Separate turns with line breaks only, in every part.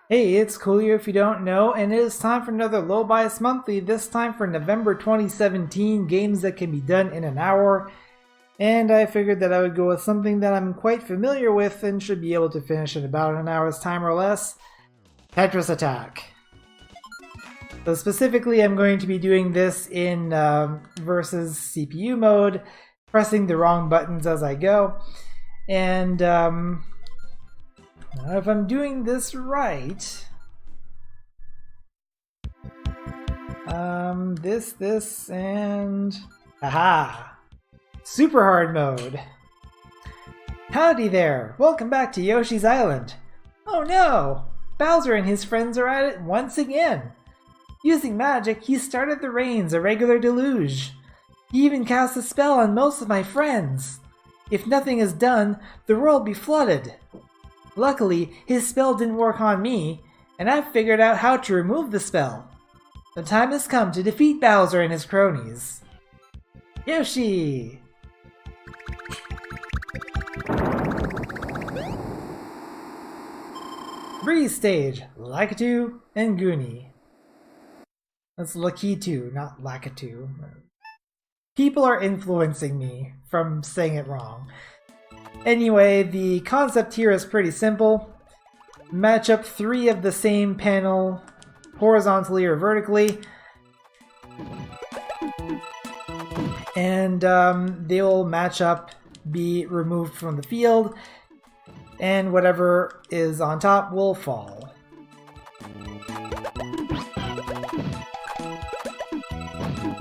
Hey, it's Coolio if you don't know, and it is time for another Low Bias Monthly, this time for November 2017, games that can be done in an hour. And I figured that I would go with something that I'm quite familiar with and should be able to finish in about an hour's time or less. Tetris Attack. So specifically, I'm going to be doing this in versus CPU mode, pressing the wrong buttons as I go. And if I'm doing this right, this, and aha! Super hard mode. Howdy there! Welcome back to Yoshi's Island. Oh no! Bowser and his friends are at it once again. Using magic, he started the rains, a regular deluge. He even cast a spell on most of my friends. If nothing is done, the world will be flooded. Luckily, his spell didn't work on me, and I've figured out how to remove the spell. The time has come to defeat Bowser and his cronies. Yoshi! Breeze stage, Lakitu and Goonie. That's Lakitu, not Lakitu. People are influencing me from saying it wrong. Anyway, the concept here is pretty simple. Match up 3 of the same panel horizontally or vertically, and they'll match up, be removed from the field, and whatever is on top will fall.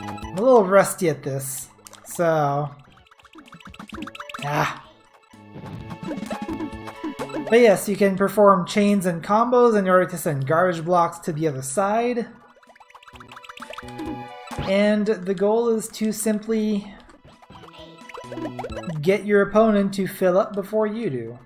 I'm a little rusty at this, so But yes, you can perform chains and combos in order to send garbage blocks to the other side. And the goal is to simply get your opponent to fill up before you do.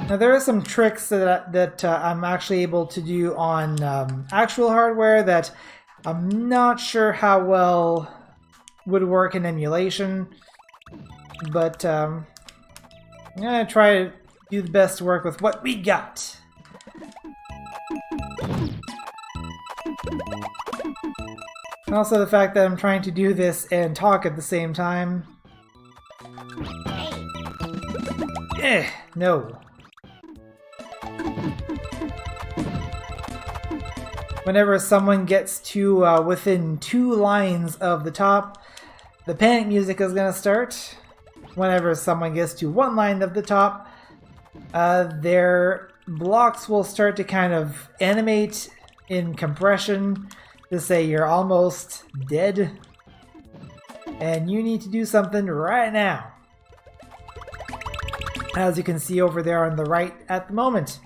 Now there are some tricks that I'm actually able to do on actual hardware that I'm not sure how well would work in emulation, but I'm gonna try to do the best to work with what we got. And also the fact that I'm trying to do this and talk at the same time. No. Whenever someone gets to within 2 lines of the top, the panic music is going to start. Whenever someone gets to 1 line of the top, their blocks will start to kind of animate in compression to say you're almost dead and you need to do something right now. As you can see over there on the right at the moment.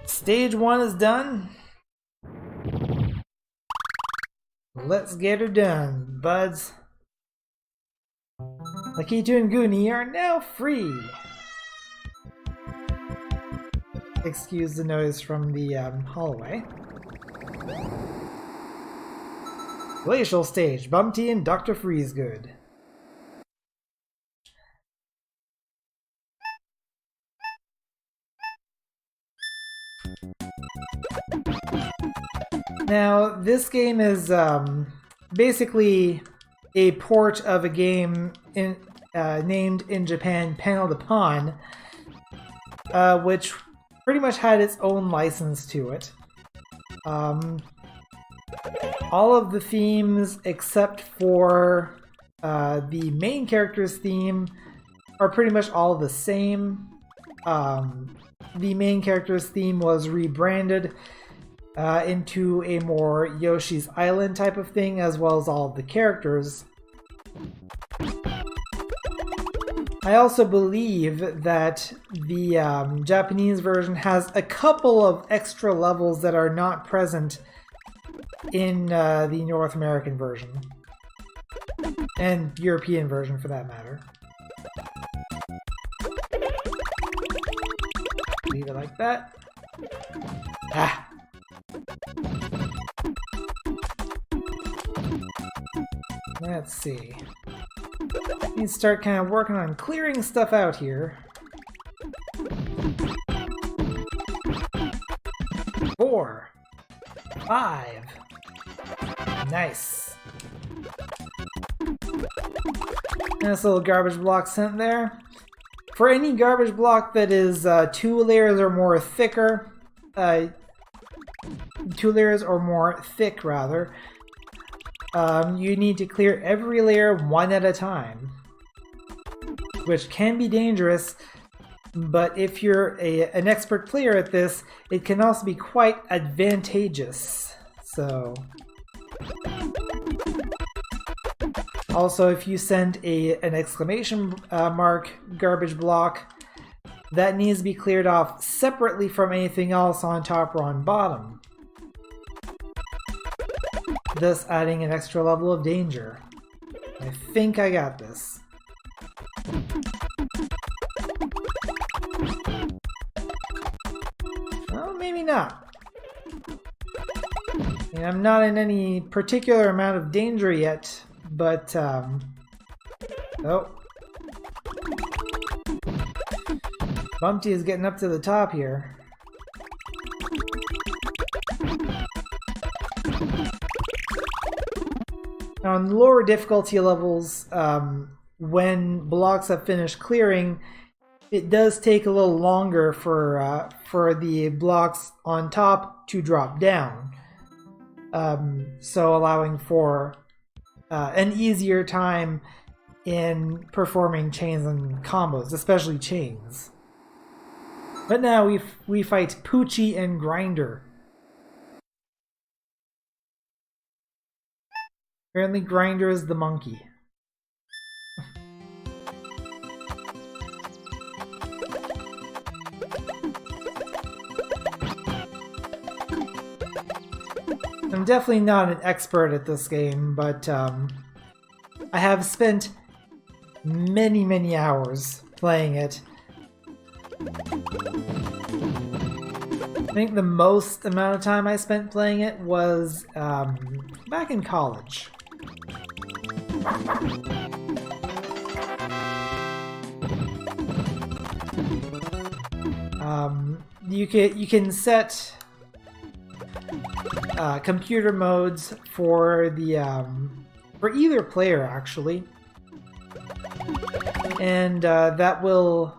Stage 1 is done. Let's get her done, buds. Lakitu and Goonie are now free. Excuse the noise from the hallway. Glacial stage, Bumty and Dr. Freezegood. Now, this game is basically a port of a game named in Japan Panel Upon, which pretty much had its own license to it. All of the themes except for the main character's theme are pretty much all the same. The main character's theme was rebranded into a more Yoshi's Island type of thing, as well as all of the characters. I also believe that the Japanese version has a couple of extra levels that are not present in the North American version. And European version for that matter. Leave it like that. Ah! Let's see. Need to start kind of working on clearing stuff out here. 4, 5. Nice. Nice little garbage block sent there. For any garbage block that is 2 layers or more thicker, 2 layers or more thick rather, you need to clear every layer one at a time, which can be dangerous, but if you're an expert player at this, it can also be quite advantageous. So, also if you send an exclamation mark garbage block, that needs to be cleared off separately from anything else on top or on bottom, thus adding an extra level of danger. I think I got this. Well, maybe not. I mean, I'm not in any particular amount of danger yet, but oh. Bumpty is getting up to the top here. Now, on lower difficulty levels, when blocks have finished clearing, it does take a little longer for the blocks on top to drop down, so allowing for an easier time in performing chains and combos, especially chains. But now we fight Poochie and Grinder. Apparently Grinder is the monkey. I'm definitely not an expert at this game, but I have spent many hours playing it. I think the most amount of time I spent playing it was back in college. You can set computer modes for the for either player actually, and that will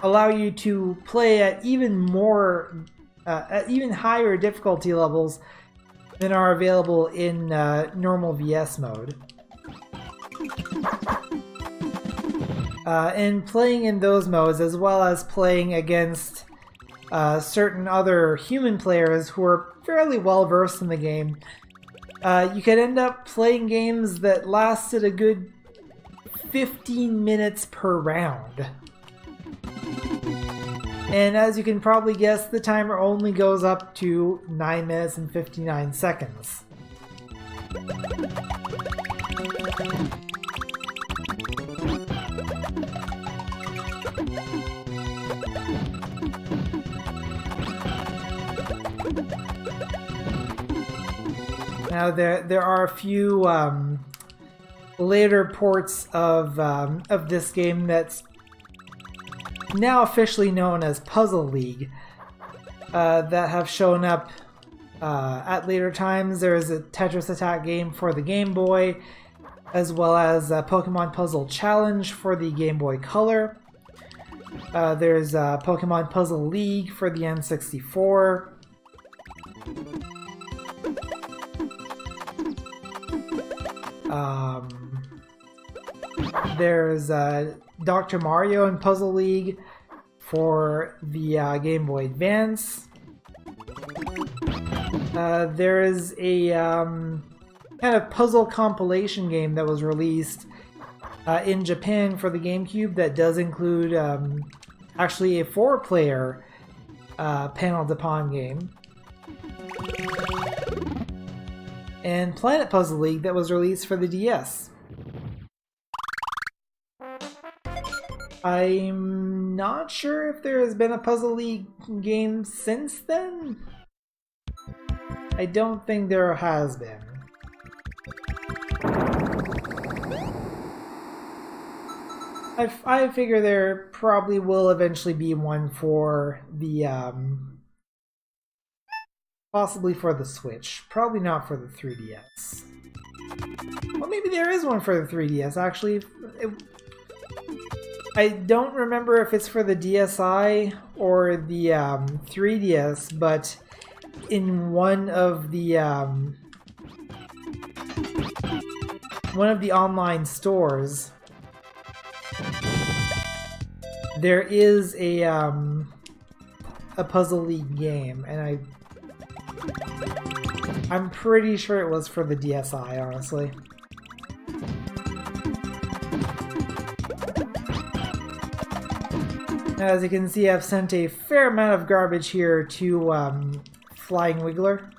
allow you to play at even higher difficulty levels than are available in normal VS mode. And playing in those modes, as well as playing against certain other human players who are fairly well versed in the game, you could end up playing games that lasted a good 15 minutes per round. And as you can probably guess, the timer only goes up to 9 minutes and 59 seconds. Now there are a few later ports of this game that's now officially known as Puzzle League that have shown up at later times. There is a Tetris Attack game for the Game Boy, as well as a Pokemon Puzzle Challenge for the Game Boy Color. There's Pokemon Puzzle League for the N64. There's Dr. Mario and Puzzle League for the Game Boy Advance. There is a kind of puzzle compilation game that was released in Japan for the GameCube that does include actually a 4-player panel to pawn game. And Planet Puzzle League that was released for the DS. I'm not sure if there has been a Puzzle League game since then. I don't think there has been. I figure there probably will eventually be one for the possibly for the Switch. Probably not for the 3DS. Well, maybe there is one for the 3DS. Actually, I don't remember if it's for the DSi or the 3DS, but in one of the online stores, there is a Puzzle League game, and I'm pretty sure it was for the DSi, honestly. As you can see, I've sent a fair amount of garbage here to Flying Wiggler.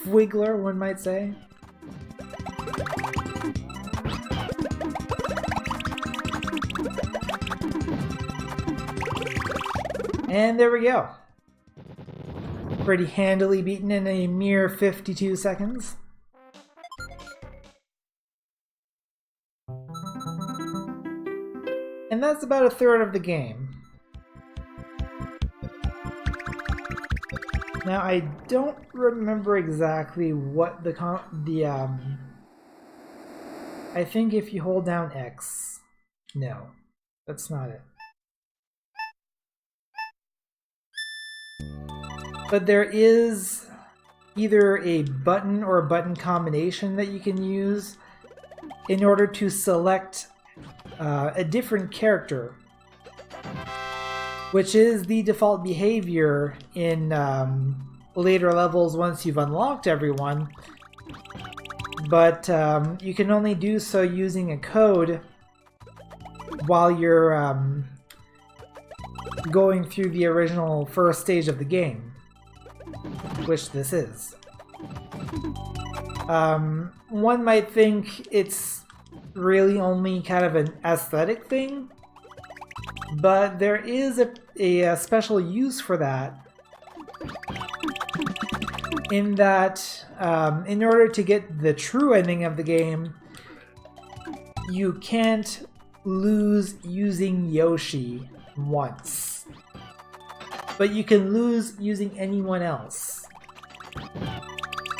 Wiggler, one might say. And there we go. Pretty handily beaten in a mere 52 seconds. And that's about a third of the game. Now, I don't remember exactly what I think if you hold down X... No, that's not it. But there is either a button or a button combination that you can use in order to select a different character, which is the default behavior in later levels once you've unlocked everyone. But you can only do so using a code while you're going through the original first stage of the game, which this is. One might think it's really only kind of an aesthetic thing, but there is a special use for that, in that in order to get the true ending of the game, you can't lose using Yoshi once, but you can lose using anyone else.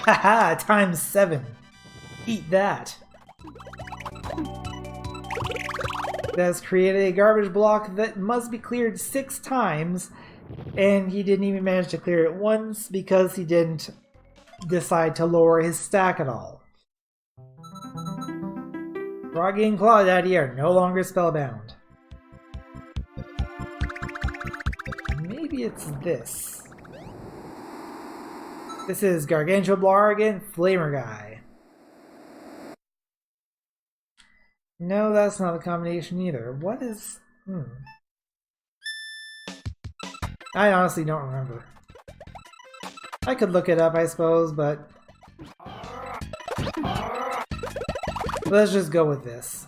Haha, times 7. Eat that. It has created a garbage block that must be cleared 6 times, and he didn't even manage to clear it once because he didn't decide to lower his stack at all. Froggy and Clawdaddy are no longer spellbound. Maybe it's this. This is Gargantua Blarg and Flamer Guy. No, that's not a combination either. What is... I honestly don't remember. I could look it up, I suppose, but... let's just go with this.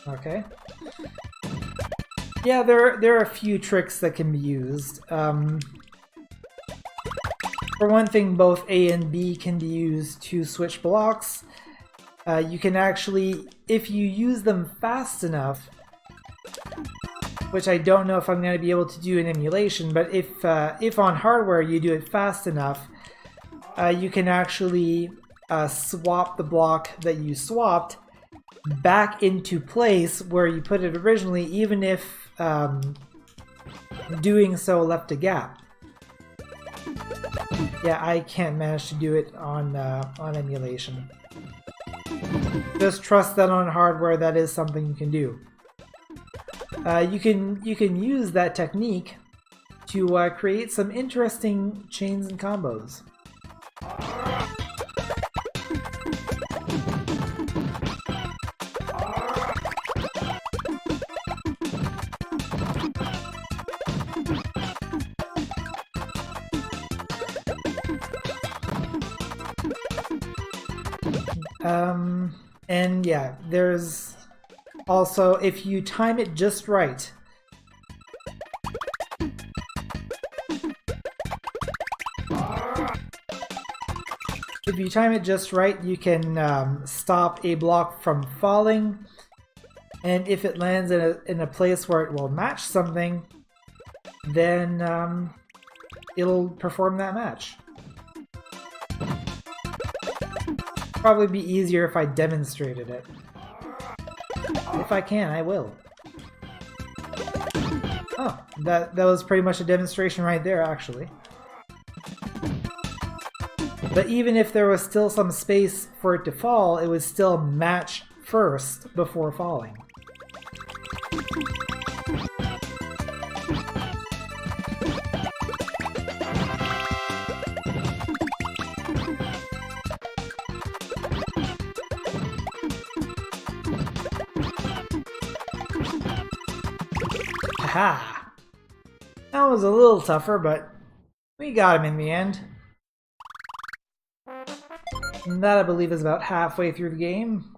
Okay. Yeah, there are a few tricks that can be used. For one thing, both A and B can be used to switch blocks. You can actually, if you use them fast enough, which I don't know if I'm going to be able to do in emulation, but if on hardware you do it fast enough, you can actually swap the block that you swapped back into place where you put it originally, even if doing so left a gap. Yeah, I can't manage to do it on emulation. Just trust that on hardware that is something you can do. You can use that technique to create some interesting chains and combos. And yeah, there's also, if you time it just right, you can stop a block from falling, and if it lands in a place where it will match something, then it'll perform that match. Probably be easier if I demonstrated it. If I can, I will. Oh, that was pretty much a demonstration right there, actually. But even if there was still some space for it to fall, it would still match first before falling. Haha! That was a little tougher, but we got him in the end. And that, I believe, is about halfway through the game.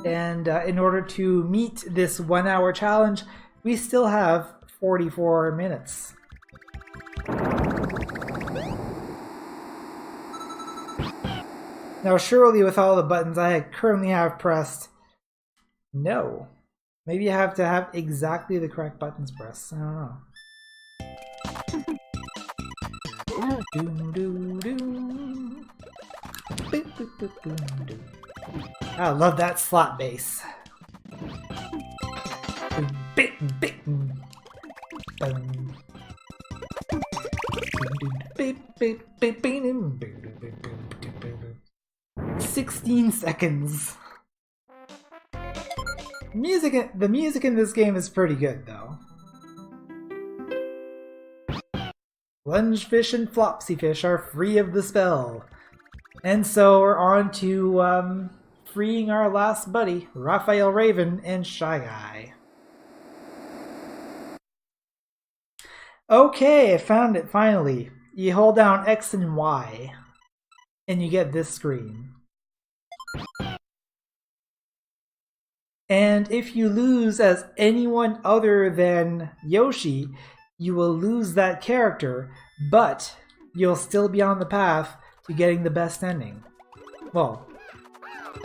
And in order to meet this 1 hour challenge, we still have 44 minutes. Now surely with all the buttons I currently have pressed, no. Maybe I have to have exactly the correct buttons pressed. I don't know. I love that slot bass. "16 seconds. The music in this game is pretty good, though. Lungefish and flopsyfish are free of the spell. And so we're on to freeing our last buddy, Raphael Raven and Shy Guy. Okay, I found it finally. You hold down X and Y, and you get this screen. And if you lose as anyone other than Yoshi, you will lose that character, but you'll still be on the path to getting the best ending. Well,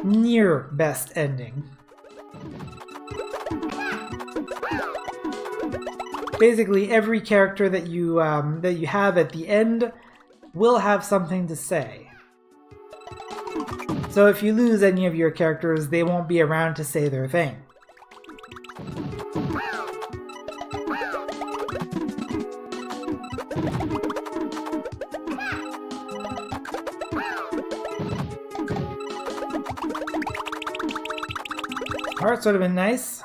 near best ending. Basically, every character that you have at the end will have something to say. So if you lose any of your characters, they won't be around to say their thing. Hearts would have been nice.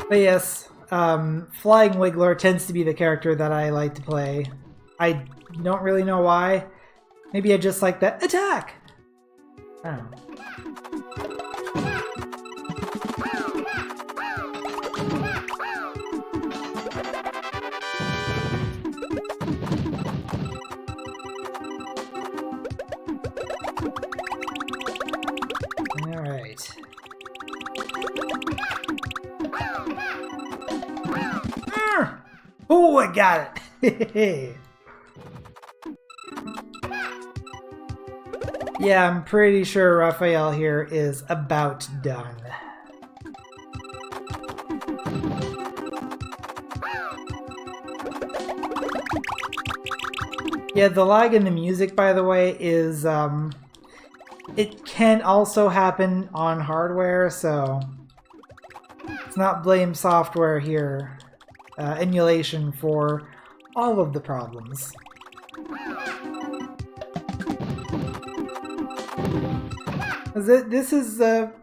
But yes, Flying Wiggler tends to be the character that I like to play. I don't really know why. Maybe I just like that attack! I don't know. Alright. Oh, I got it! Yeah, I'm pretty sure Raphael here is about done. Yeah, the lag in the music, by the way, is, it can also happen on hardware, so it's not blame software here. Emulation for all of the problems. This is a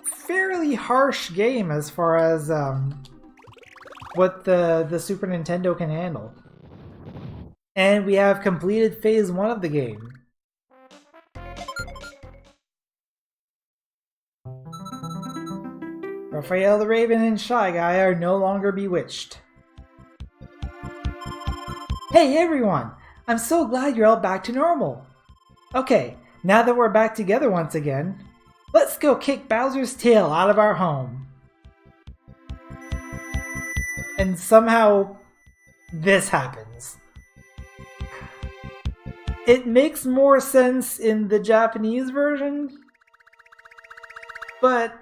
fairly harsh game as far as what the Super Nintendo can handle. And we have completed phase 1 of the game. Raphael the Raven and Shy Guy are no longer bewitched. Hey everyone! I'm so glad you're all back to normal. Okay, now that we're back together once again, let's go kick Bowser's tail out of our home. And somehow, this happens. It makes more sense in the Japanese version, but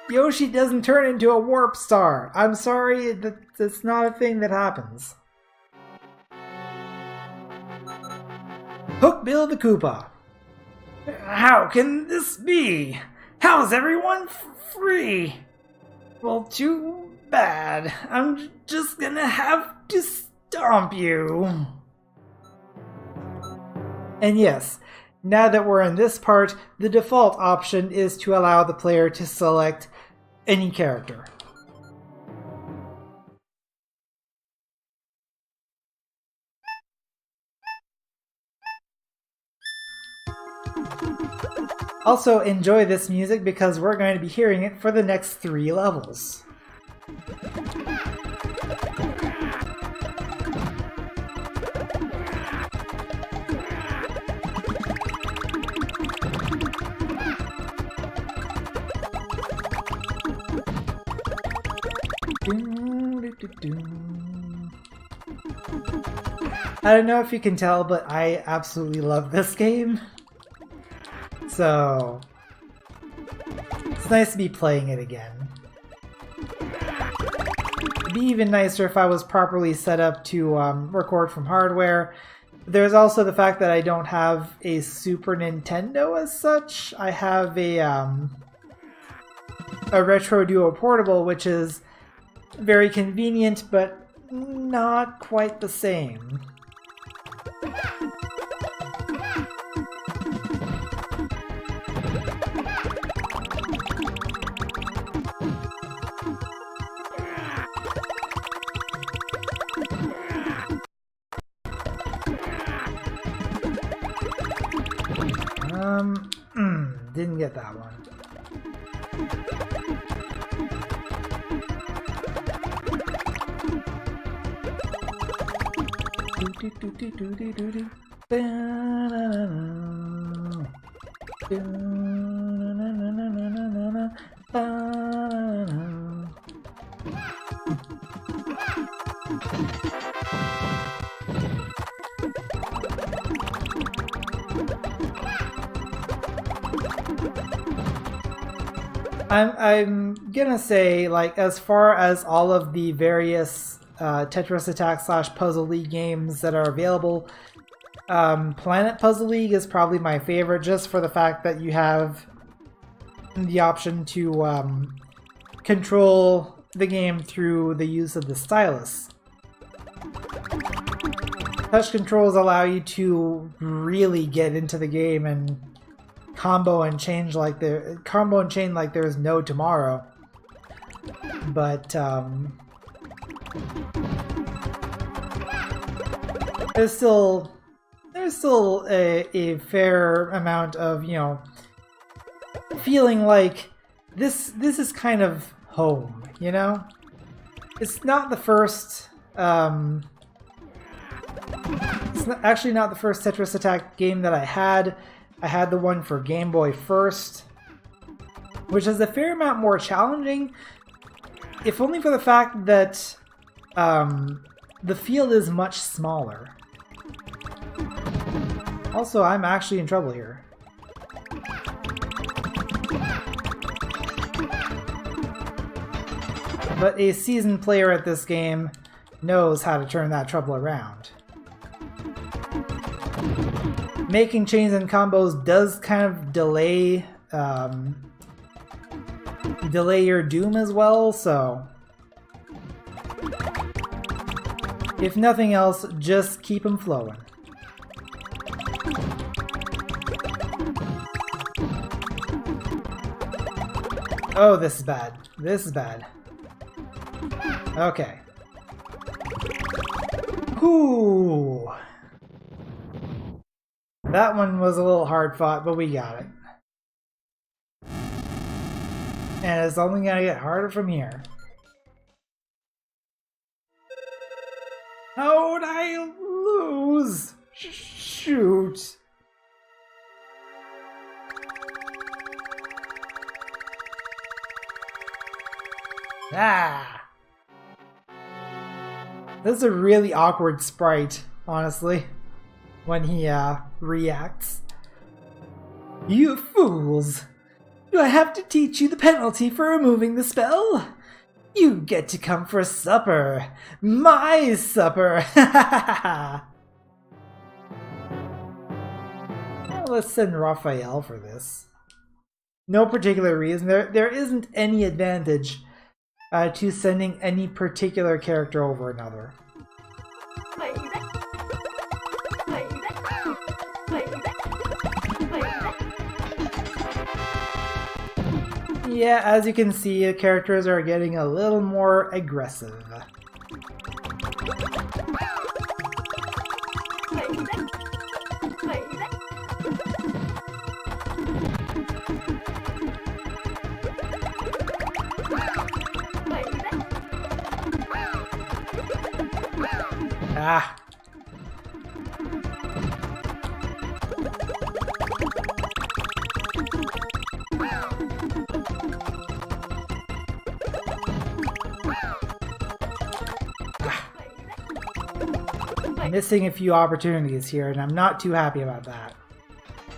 Yoshi doesn't turn into a warp star. I'm sorry, that's not a thing that happens. Hook Bill the Koopa. How can this be? How's everyone free? Well, too bad. I'm just gonna have to stomp you. And yes, now that we're in this part, the default option is to allow the player to select any character. Also, enjoy this music because we're going to be hearing it for the next 3 levels. I don't know if you can tell, but I absolutely love this game. So it's nice to be playing it again. It'd be even nicer if I was properly set up to record from hardware. There's also the fact that I don't have a Super Nintendo as such. I have a Retro Duo Portable, which is very convenient, but not quite the same. Didn't get that one. I'm gonna say, like, as far as all of the various Tetris Attack / Puzzle League games that are available, Planet Puzzle League is probably my favorite, just for the fact that you have the option to control the game through the use of the stylus. Touch controls allow you to really get into the game and combo and chain like there's no tomorrow. But there's still a fair amount of, you know, feeling like this is kind of home, you know? It's not the first actually not the first Tetris Attack game that I had. I had the one for Game Boy first, which is a fair amount more challenging, if only for the fact that the field is much smaller. Also, I'm actually in trouble here. But a seasoned player at this game knows how to turn that trouble around. Making chains and combos does kind of delay your doom as well, so if nothing else, just keep them flowing. Oh, this is bad. This is bad. Okay. Whew. That one was a little hard fought, but we got it. And it's only gonna get harder from here. How'd I lose? Shoot. Ah! This is a really awkward sprite, honestly, when he reacts. You fools! Do I have to teach you the penalty for removing the spell? You get to come for supper! My supper! Let's send Raphael for this. No particular reason. There isn't any advantage to sending any particular character over another. Yeah, as you can see, the characters are getting a little more aggressive. Ah. Missing a few opportunities here, and I'm not too happy about that.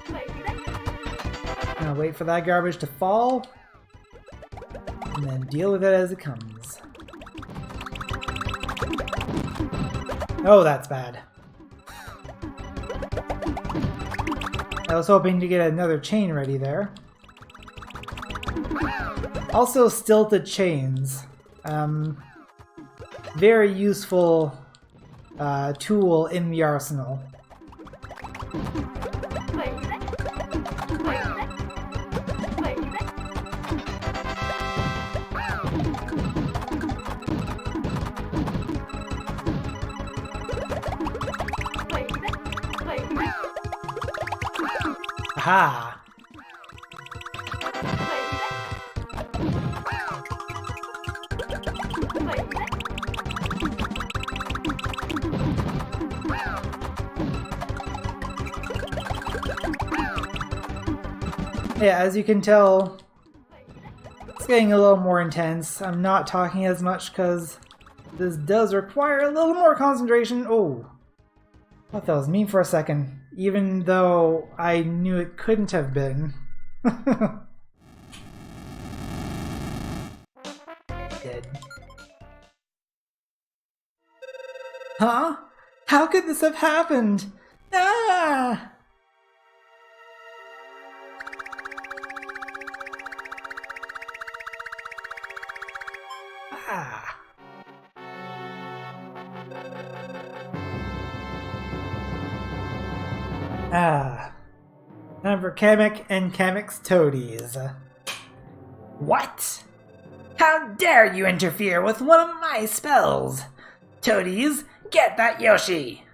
I'm gonna wait for that garbage to fall, and then deal with it as it comes. Oh, that's bad. I was hoping to get another chain ready there. Also, stilted chains. Very useful tool in the arsenal. Aha! Yeah, as you can tell, it's getting a little more intense. I'm not talking as much because this does require a little more concentration. Oh, I thought that was me for a second, even though I knew it couldn't have been. Dead. Huh? How could this have happened? Ah! Ah. Ah. Time for Kamek and Kamek's toadies. What? How dare you interfere with one of my spells? Toadies, get that Yoshi!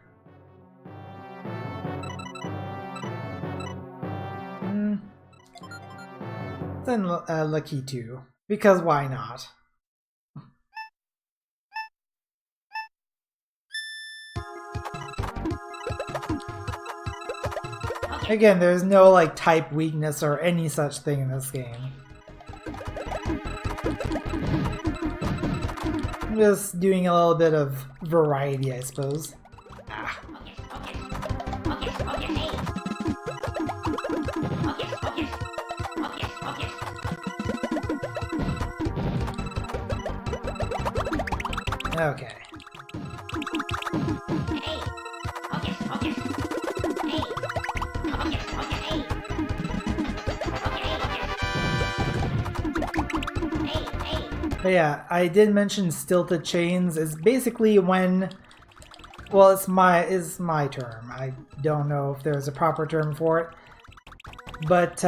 Then Lucky too, because why not? Again, there's no like type weakness or any such thing in this game. I'm just doing a little bit of variety, I suppose. Ah. Okay. But yeah, I did mention stilted chains is basically when, well, it's my term. I don't know if there's a proper term for it, but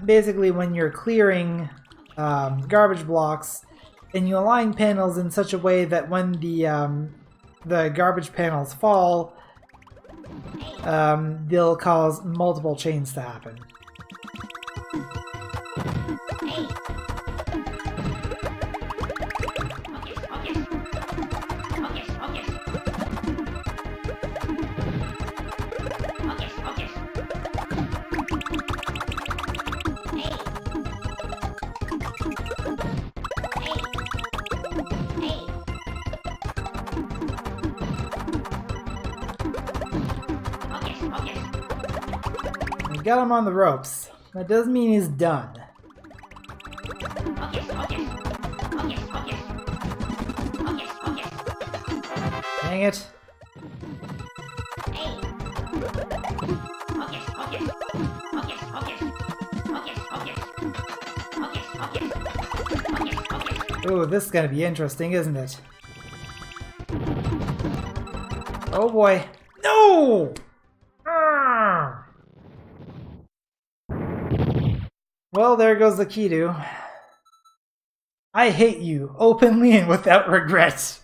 basically when you're clearing garbage blocks and you align panels in such a way that when the garbage panels fall, they'll cause multiple chains to happen. got him on the ropes. That doesn't mean he's done. Dang it. Ooh, this is gonna be interesting, isn't it? Oh boy. No! Arrgh! Well, there goes the Kidu. I hate you, openly and without regret.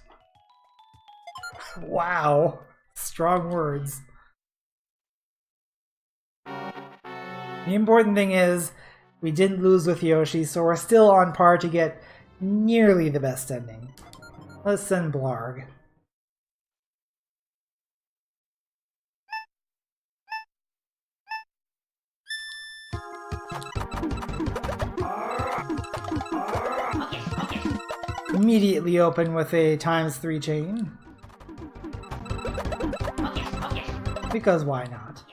Wow. Strong words. The important thing is, we didn't lose with Yoshi, so we're still on par to get nearly the best ending. Let's send Blarg. Immediately open with a ×3 chain. Because why not?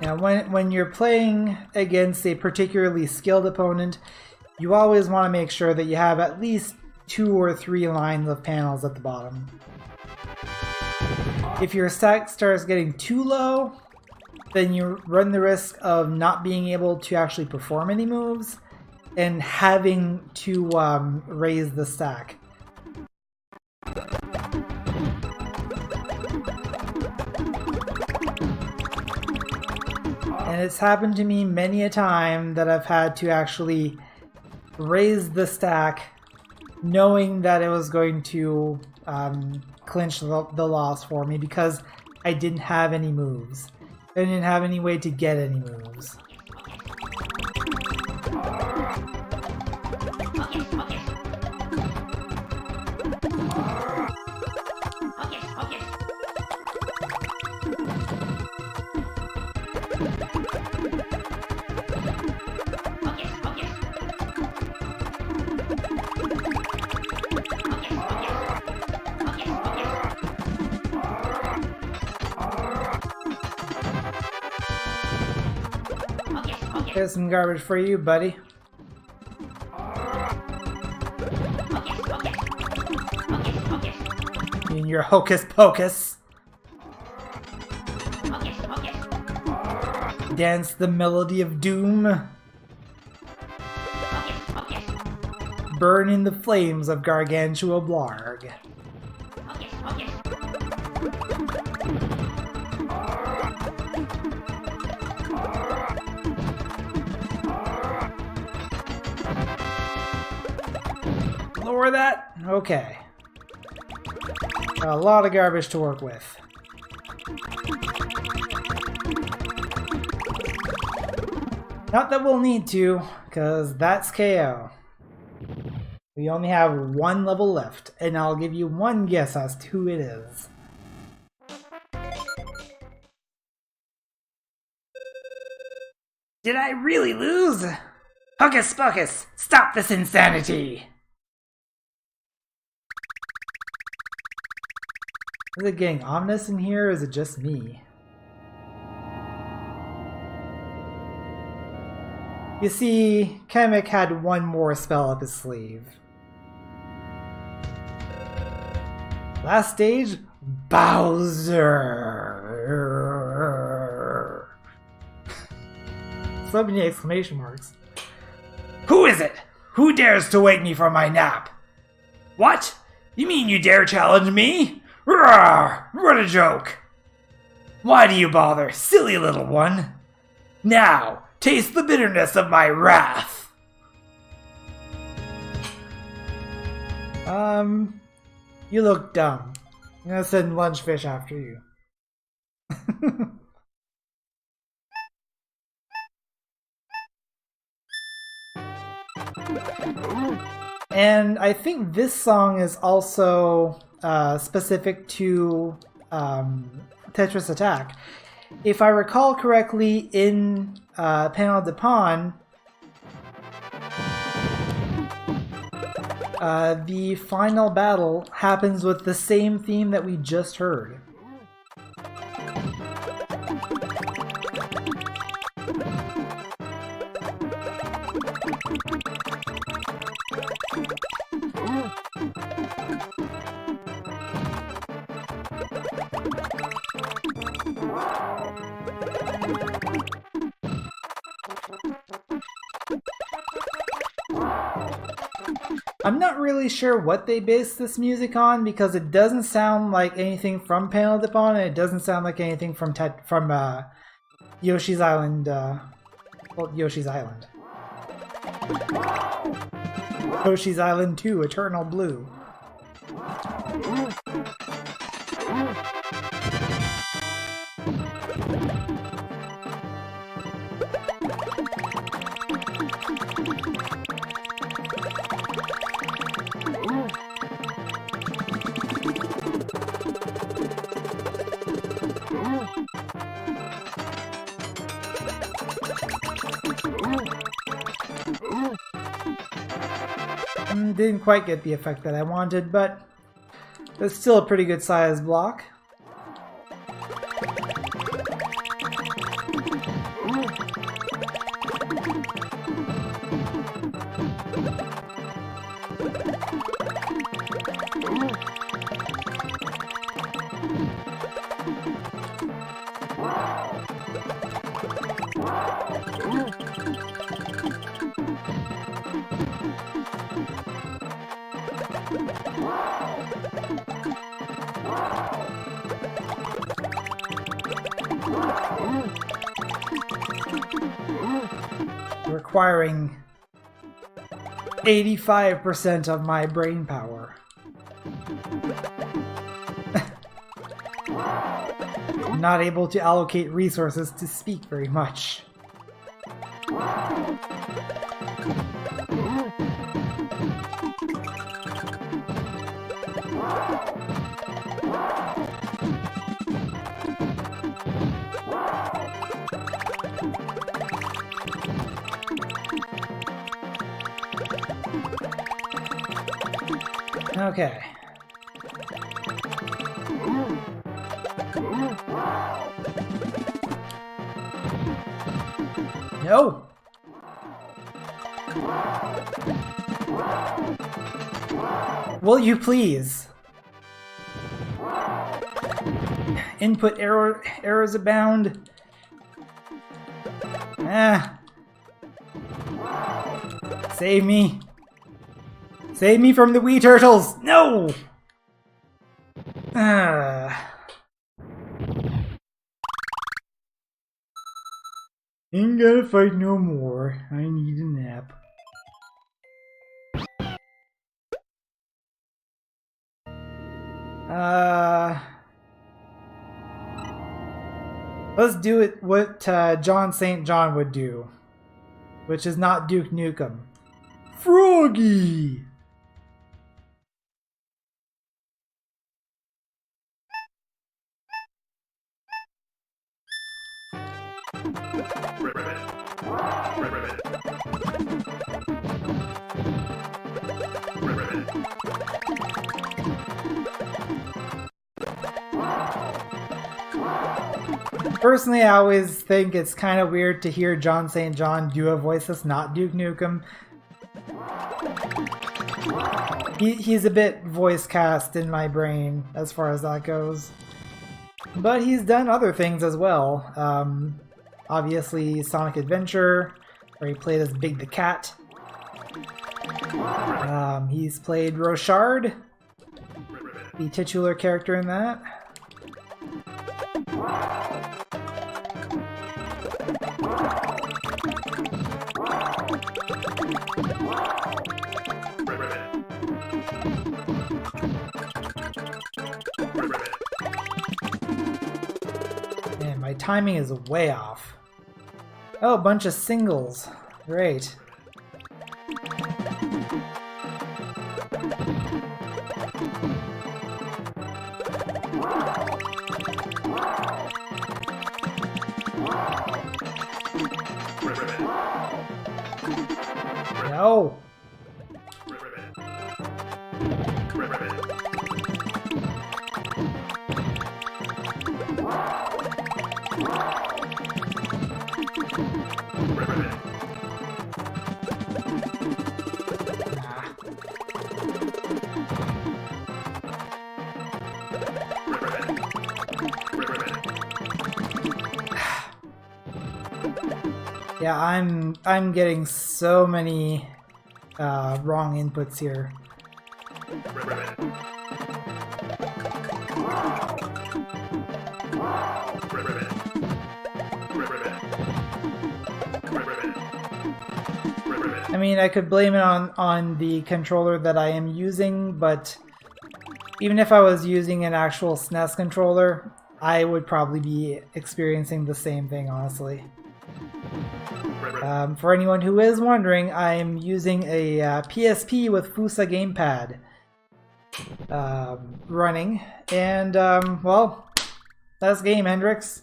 Now, when you're playing against a particularly skilled opponent, you always want to make sure that you have at least 2 or 3 lines of panels at the bottom. If your stack starts getting too low, then you run the risk of not being able to actually perform any moves and having to raise the stack. And it's happened to me many a time that I've had to actually raise the stack knowing that it was going to clinch the loss for me because I didn't have any moves. I didn't have any way to get any moves. Here's some garbage for you, buddy. In your hocus pocus. Dance the melody of doom. Burn in the flames of Gargantua Blarg. Lower that? Okay. Got a lot of garbage to work with. Not that we'll need to, because that's KO. We only have 1 level left, and I'll give you one guess as to who it is. Did I really lose? Hocus pocus! Stop this insanity! Is it getting ominous in here, or is it just me? You see, Kamek had one more spell up his sleeve. Last stage, Bowser! So many exclamation marks. Who is it? Who dares to wake me from my nap? What? You mean you dare challenge me? Rawr! What a joke! Why do you bother, silly little one? Now, taste the bitterness of my wrath! You look dumb. I'm gonna send Lunchfish after you. And I think this song is also specific to Tetris Attack. If I recall correctly, in Panel de Pon, the final battle happens with the same theme that we just heard. I'm not really sure what they based this music on because it doesn't sound like anything from Panel de Pon, and it doesn't sound like anything from Yoshi's Island. Well, Yoshi's Island. Yoshi's Island 2: Eternal Blue. Didn't quite get the effect that I wanted, but it's still a pretty good size block. Requiring 85% of my brain power. I'm not able to allocate resources to speak very much. Okay. No! Will you please? Input errors abound. Ah. Save me. Save me from the wee turtles! No! Ain't gonna fight no more. I need a nap. Let's do it what John St. John would do, which is not Duke Nukem. Froggy! Personally, I always think it's kind of weird to hear John St. John do a voice that's not Duke Nukem. He's a bit voice cast in my brain as far as that goes. But he's done other things as well. Obviously Sonic Adventure, where he played as Big the Cat. He's played Rochard, the titular character in that. Man, my timing is way off. Oh, a bunch of singles. Great. No! Yeah, I'm getting so many wrong inputs here. I mean, I could blame it on the controller that I am using, but even if I was using an actual SNES controller, I would probably be experiencing the same thing, honestly. For anyone who is wondering, I'm using a PSP with Fusa gamepad running, and well, that's game, Hendrix.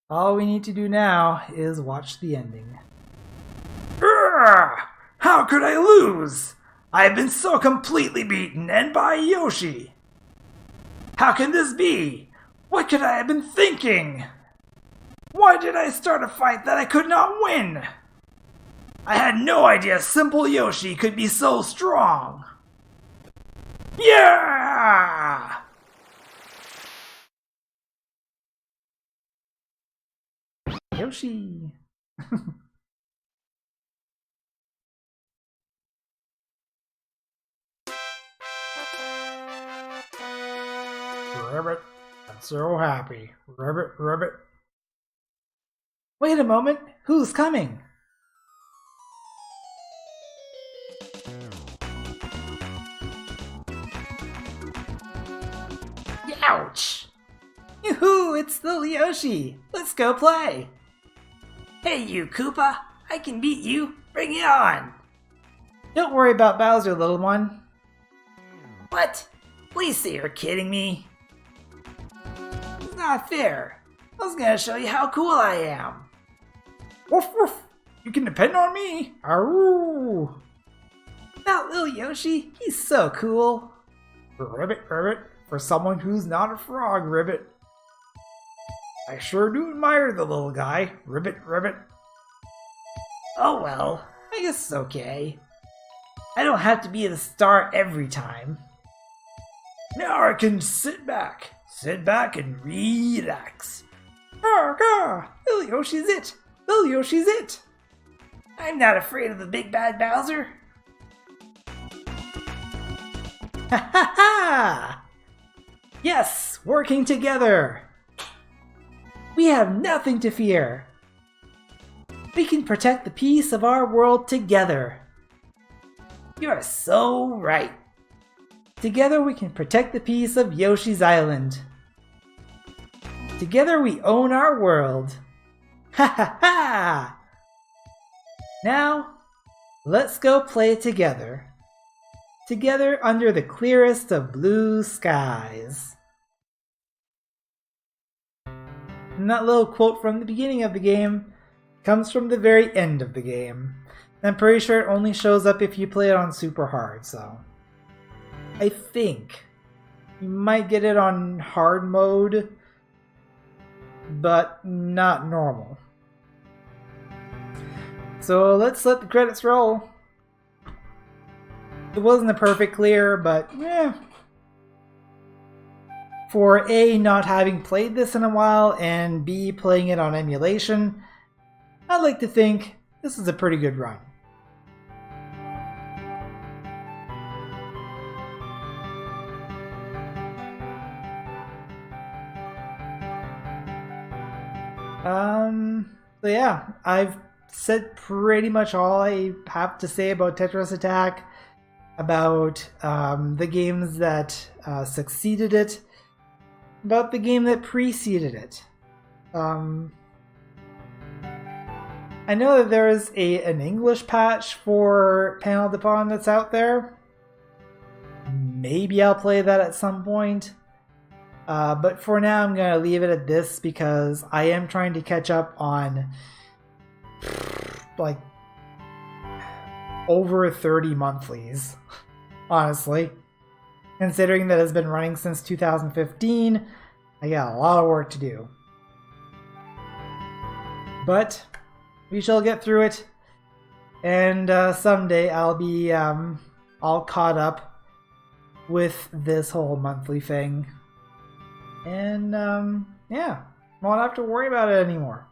All we need to do now is watch the ending.
How could I lose? I have been so completely beaten, and by Yoshi. How can this be? What could I have been thinking? Why did I start a fight that I could not win? I had no idea simple Yoshi could be so strong. Yeah!
Yoshi!
Rabbit, I'm so happy. Rabbit, rabbit.
Wait a moment, who's coming?
Ouch!
Yoo-hoo, it's little Yoshi! Let's go play!
Hey you, Koopa! I can beat you! Bring it on!
Don't worry about Bowser, little one.
What? Please say you're kidding me. It's not fair. I was gonna show you how cool I am. Woof woof! You can depend on me!
Aroo! That little Yoshi, he's so cool.
Ribbit, ribbit, for someone who's not a frog, Ribbit. I sure do admire the little guy, Ribbit, ribbit. Oh well, I guess it's okay. I don't have to be the star every time. Now I can sit back and relax.
Little Yoshi's it! Little Yoshi's it!
I'm not afraid of the big bad Bowser.
Ha ha ha! Yes, working together! We have nothing to fear. We can protect the peace of our world together.
You're so right.
Together we can protect the peace of Yoshi's Island. Together we own our world. Ha ha ha! Now, let's go play together. Together under the clearest of blue skies. And that little quote from the beginning of the game comes from the very end of the game. I'm pretty sure it only shows up if you play it on super hard, so I think you might get it on hard mode, but not normal. So let's let the credits roll. It wasn't a perfect clear, but for A, not having played this in a while, and B, playing it on emulation, I'd like to think this is a pretty good run. So yeah, I've said pretty much all I have to say about Tetris Attack, about the games that succeeded it, about the game that preceded it. I know that there is an English patch for Panel de Pon that's out there. Maybe I'll play that at some point. But for now, I'm going to leave it at this because I am trying to catch up on like over 30 monthlies, honestly. Considering that it's been running since 2015, I got a lot of work to do. But we shall get through it, and someday I'll be all caught up with this whole monthly thing. And yeah, won't have to worry about it anymore.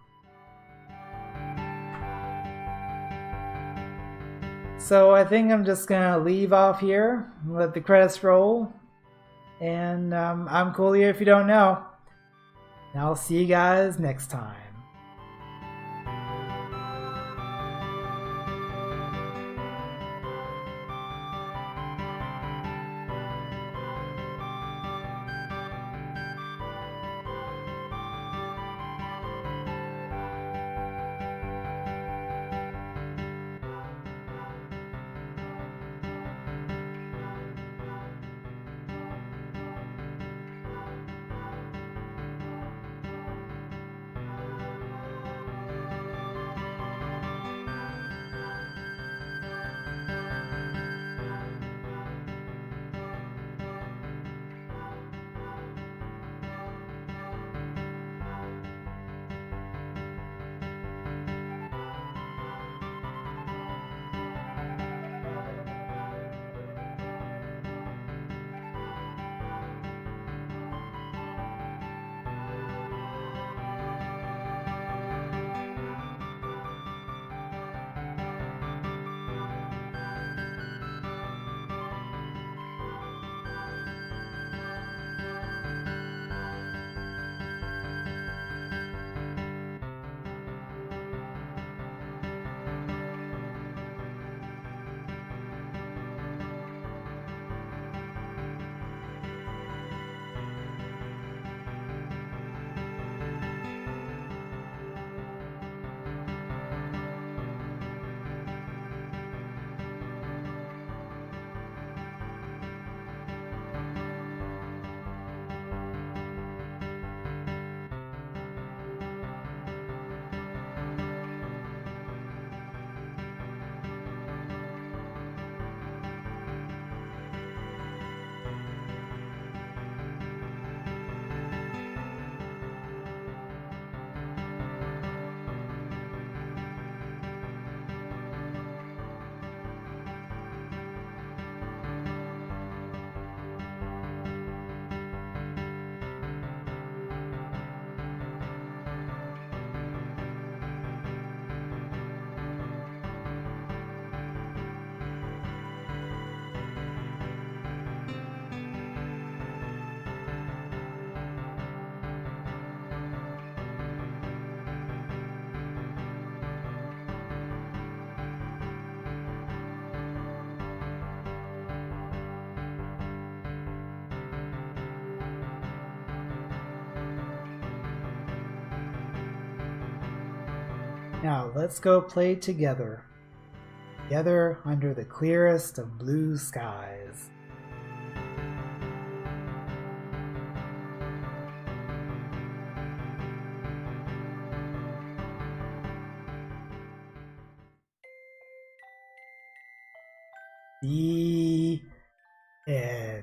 So I think I'm just gonna leave off here, let the credits roll, and I'm Coolio if you don't know. And I'll see you guys next time. Now let's go play together. Together under the clearest of blue skies. The end.